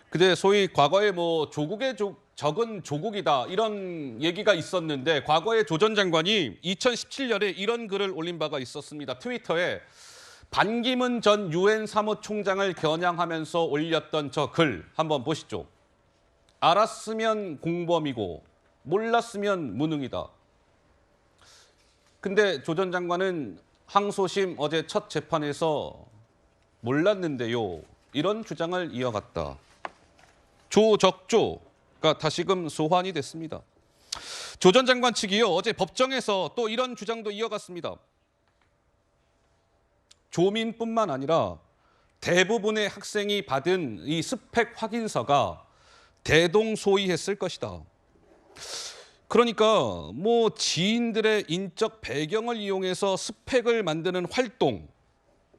근데 소위 과거에 뭐 조국의 적은 조국이다 이런 얘기가 있었는데 과거에 조 전 장관이 2017년에 이런 글을 올린 바가 있었습니다. 트위터에 반기문 전 유엔 사무총장을 겨냥하면서 올렸던 저 글 한번 보시죠. 알았으면 공범이고 몰랐으면 무능이다. 근데 조 전 장관은 항소심 어제 첫 재판에서 몰랐는데요. 이런 주장을 이어갔다. 조적조가 다시금 소환이 됐습니다. 조 전 장관 측이요. 어제 법정에서 또 이런 주장도 이어갔습니다. 조민뿐만 아니라 대부분의 학생이 받은 이 스펙 확인서가 대동소이했을 것이다. 그러니까 뭐 지인들의 인적 배경을 이용해서 스펙을 만드는 활동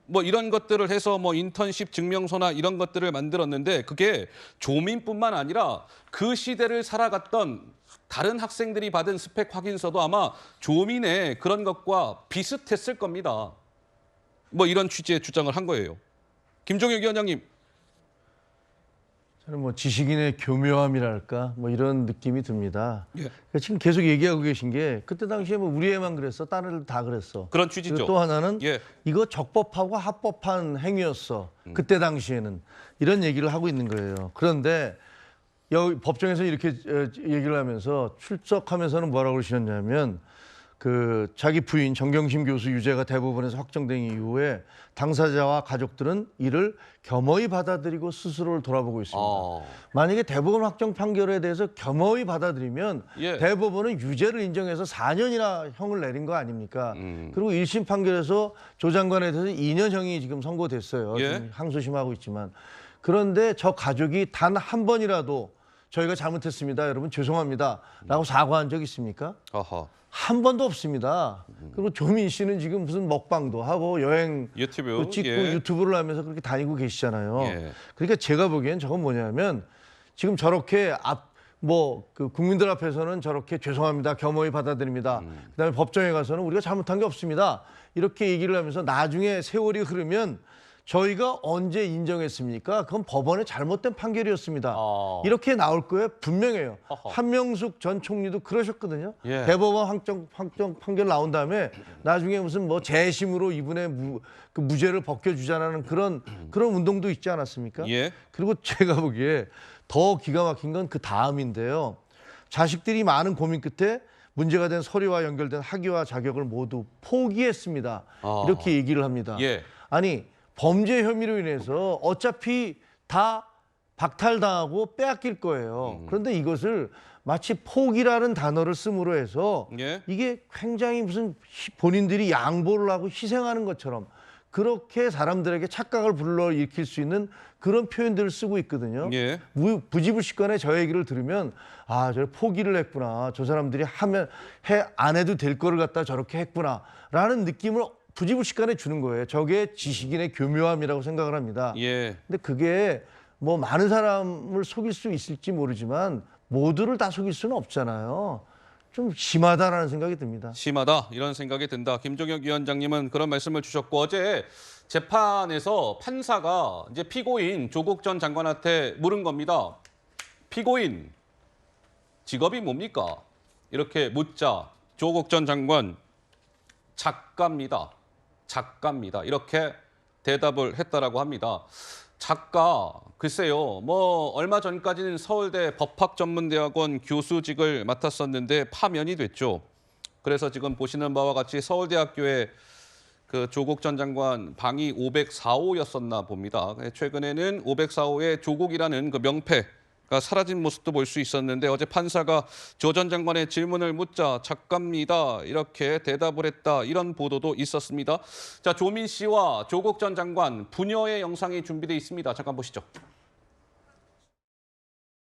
뭐 이런 것들을 해서 뭐 인턴십 증명서나 이런 것들을 만들었는데 그게 조민뿐만 아니라 그 시대를 살아갔던 다른 학생들이 받은 스펙 확인서도 아마 조민의 그런 것과 비슷했을 겁니다. 뭐 이런 취지의 주장을 한 거예요. 김종혁 위원장님. 저는 뭐 지식인의 교묘함이랄까 뭐 이런 느낌이 듭니다. 예. 그러니까 지금 계속 얘기하고 계신 게 그때 당시에 뭐 우리 애만 그랬어, 다른 애들 다 그랬어. 그런 취지죠. 그리고 또 하나는 예. 이거 적법하고 합법한 행위였어. 그때 당시에는 이런 얘기를 하고 있는 거예요. 그런데 여기 법정에서 이렇게 얘기를 하면서 출석하면서는 뭐라고 그러셨냐면 그 자기 부인 정경심 교수 유죄가 대법원에서 확정된 이후에 당사자와 가족들은 이를 겸허히 받아들이고 스스로를 돌아보고 있습니다. 만약에 대법원 확정 판결에 대해서 겸허히 받아들이면 예. 대법원은 유죄를 인정해서 4년이나 형을 내린 거 아닙니까? 그리고 1심 판결에서 조 장관에 대해서 2년형이 지금 선고됐어요. 예. 지금 항소심하고 있지만. 그런데 저 가족이 단 한 번이라도 저희가 잘못했습니다. 여러분 죄송합니다. 라고 사과한 적 있습니까? 아하. 한 번도 없습니다. 그리고 조민 씨는 지금 무슨 먹방도 하고 여행 유튜브 찍고 예. 유튜브를 하면서 그렇게 다니고 계시잖아요. 예. 그러니까 제가 보기엔 저건 뭐냐면 지금 저렇게 그 국민들 앞에서는 저렇게 죄송합니다. 겸허히 받아들입니다. 그다음에 법정에 가서는 우리가 잘못한 게 없습니다. 이렇게 얘기를 하면서 나중에 세월이 흐르면 저희가 언제 인정했습니까? 그건 법원의 잘못된 판결이었습니다. 이렇게 나올 거예요. 분명해요. 어허. 한명숙 전 총리도 그러셨거든요. 예. 대법원 확정 판결 나온 다음에 나중에 무슨 뭐 재심으로 이분의 그 무죄를 벗겨주자라는 그런 운동도 있지 않았습니까? 예. 그리고 제가 보기에 더 기가 막힌 건 그 다음인데요. 자식들이 많은 고민 끝에 문제가 된 서류와 연결된 학위와 자격을 모두 포기했습니다. 이렇게 얘기를 합니다. 예. 아니 범죄 혐의로 인해서 어차피 다 박탈당하고 빼앗길 거예요. 그런데 이것을 마치 포기라는 단어를 씀으로 해서 예. 이게 굉장히 무슨 본인들이 양보를 하고 희생하는 것처럼 그렇게 사람들에게 착각을 불러일으킬 수 있는 그런 표현들을 쓰고 있거든요. 예. 부지불식간에 저 얘기를 들으면 아, 저 포기를 했구나. 저 사람들이 안 해도 될 거를 갖다 저렇게 했구나라는 느낌을 부지불식간에 주는 거예요. 저게 지식인의 교묘함이라고 생각을 합니다. 예. 근데 그게 뭐 많은 사람을 속일 수 있을지 모르지만 모두를 다 속일 수는 없잖아요. 좀 심하다라는 생각이 듭니다. 심하다 이런 생각이 든다. 김종혁 위원장님은 그런 말씀을 주셨고 어제 재판에서 판사가 이제 피고인 조국 전 장관한테 물은 겁니다. 피고인 직업이 뭡니까? 이렇게 묻자 조국 전 장관 작가입니다. 작가입니다. 이렇게 대답을 했다라고 합니다. 작가, 글쎄요. 뭐 얼마 전까지는 서울대 법학전문대학원 교수직을 맡았었는데 파면이 됐죠. 그래서 지금 보시는 바와 같이 서울대학교에 그 조국 전 장관 방이 504호였었나 봅니다. 최근에는 504호에 조국이라는 그 명패가 사라진 모습도 볼 수 있었는데 어제 판사가 조 전 장관의 질문을 묻자 작가입니다. 이렇게 대답을 했다. 이런 보도도 있었습니다. 자, 조민 씨와 조국 전 장관 부녀의 영상이 준비되어 있습니다. 잠깐 보시죠.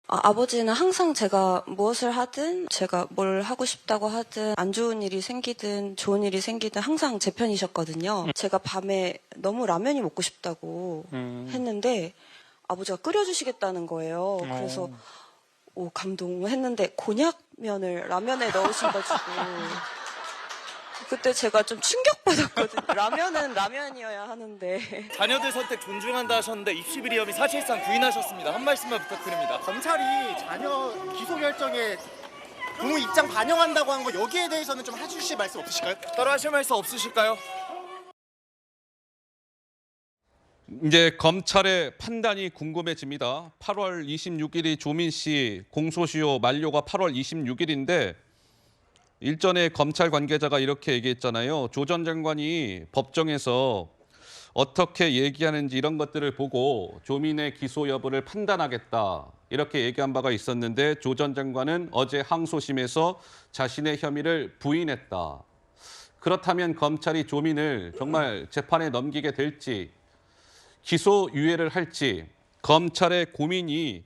아버지는 항상 제가 무엇을 하든 제가 뭘 하고 싶다고 하든 안 좋은 일이 생기든 좋은 일이 생기든 항상 제 편이셨거든요. 제가 밤에 너무 라면이 먹고 싶다고 했는데 아버지가 끓여주시겠다는 거예요. 그래서 감동했는데 곤약면을 라면에 넣으셔가지고 그때 제가 좀 충격받았거든요. 라면은 라면이어야 하는데. 자녀들 선택 존중한다 하셨는데 입시 비리혐의 사실상 부인하셨습니다. 한 말씀만 부탁드립니다. 검찰이 자녀 기소 결정에 부모 입장 반영한다고 한 거 여기에 대해서는 좀 해주실 말씀 없으실까요? 따로 하실 말씀 없으실까요? 이제 검찰의 판단이 궁금해집니다. 8월 26일이 조민 씨 공소시효 만료가 8월 26일인데 일전에 검찰 관계자가 이렇게 얘기했잖아요. 조 전 장관이 법정에서 어떻게 얘기하는지 이런 것들을 보고 조민의 기소 여부를 판단하겠다. 이렇게 얘기한 바가 있었는데 조 전 장관은 어제 항소심에서 자신의 혐의를 부인했다. 그렇다면 검찰이 조민을 정말 재판에 넘기게 될지 기소 유예를 할지 검찰의 고민이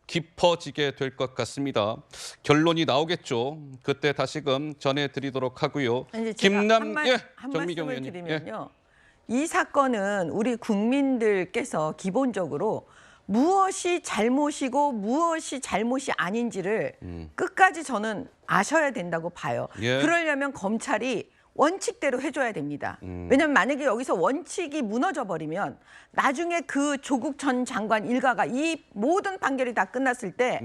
깊어지게 될 것 같습니다. 결론이 나오겠죠. 그때 다시금 전해드리도록 하고요. 이제 제가 한 정미경 말씀을 의원님. 드리면요. 이 사건은 우리 국민들께서 기본적으로 무엇이 잘못이고 무엇이 잘못이 아닌지를 끝까지 저는 아셔야 된다고 봐요. 예. 그러려면 검찰이 원칙대로 해줘야 됩니다. 왜냐하면 만약에 여기서 원칙이 무너져 버리면 나중에 그 조국 전 장관 일가가 이 모든 판결이 다 끝났을 때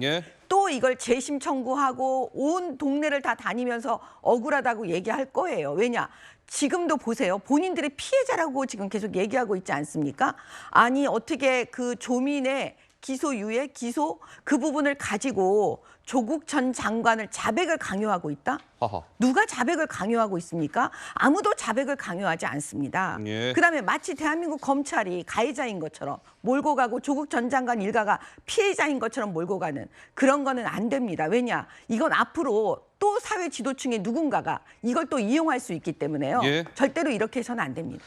또 예. 이걸 재심 청구하고 온 동네를 다 다니면서 억울하다고 얘기할 거예요. 왜냐? 지금도 보세요. 본인들이 피해자라고 지금 계속 얘기하고 있지 않습니까? 아니 어떻게 그 조민의 기소유예, 기소 그 부분을 가지고 조국 전 장관을 자백을 강요하고 있다? 하하. 누가 자백을 강요하고 있습니까? 아무도 자백을 강요하지 않습니다. 예. 그다음에 마치 대한민국 검찰이 가해자인 것처럼 몰고 가고 조국 전 장관 일가가 피해자인 것처럼 몰고 가는 그런 거는 안 됩니다. 왜냐? 이건 앞으로 또 사회 지도층의 누군가가 이걸 또 이용할 수 있기 때문에요. 예. 절대로 이렇게 해서는 안 됩니다.